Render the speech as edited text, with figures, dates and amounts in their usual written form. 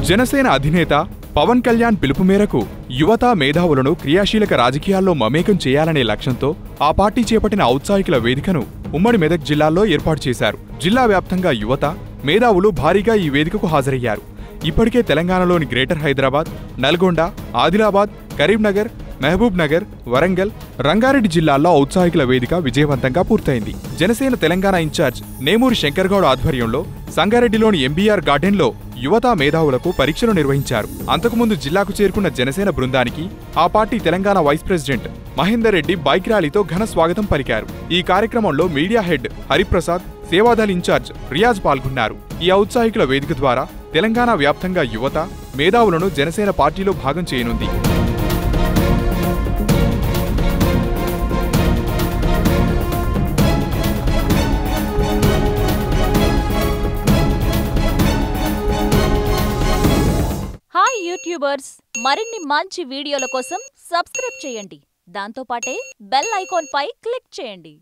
జనసేన అధినేత పవన్ కళ్యాణ్ పిలుపు మేరకు యువత మేధావులను క్రియాశీలక రాజకీయాల్లో మమేకం చేయాలనే లక్ష్యంతో ఆ పార్టీ చేపట్టిన ఔత్సాహికుల వేదికను ఉమ్మడి మెదక్ జిల్లాల్లో ఏర్పాటు చేశారు. జిల్లా వ్యాప్తంగా యువత, మేధావులు భారీగా ఈ వేదికకు హాజరయ్యారు. ఇప్పటికే తెలంగాణలోని గ్రేటర్ హైదరాబాద్, నల్గొండ, ఆదిలాబాద్, కరీంనగర్, మహబూబ్ నగర్, వరంగల్, రంగారెడ్డి జిల్లాల్లో ఔత్సాహికుల వేదిక విజయవంతంగా పూర్తయింది. జనసేన తెలంగాణ ఇన్ఛార్జ్ నేమూరి శంకర్గౌడ్ ఆధ్వర్యంలో సంగారెడ్డిలోని ఎంబీఆర్ గార్డెన్లో యువతా మేధావులకు పరీక్షలు నిర్వహించారు. అంతకుముందు జిల్లాకు చేరుకున్న జనసేన బృందానికి ఆ party Telangana vice president Mahender Reddy bike ర్యాలీతో ఘన స్వాగతం పలికారు. ఈ కార్యక్రమంలో media head Hariprasad, Sevadal incharge Riyaz పాల్గొన్నారు. ఈ ఔత్సాహికుల వేదిక ద్వారా తెలంగాణ వ్యాప్తంగా యువత, మేధావులను జనసేన పార్టీలో భాగం చేయనుంది. హాయ్ యూట్యూబర్స్, మరిన్ని మంచి వీడియోల కోసం సబ్స్క్రైబ్ చేయండి. దాంతోపాటే బెల్ ఐకాన్ పై క్లిక్ చేయండి.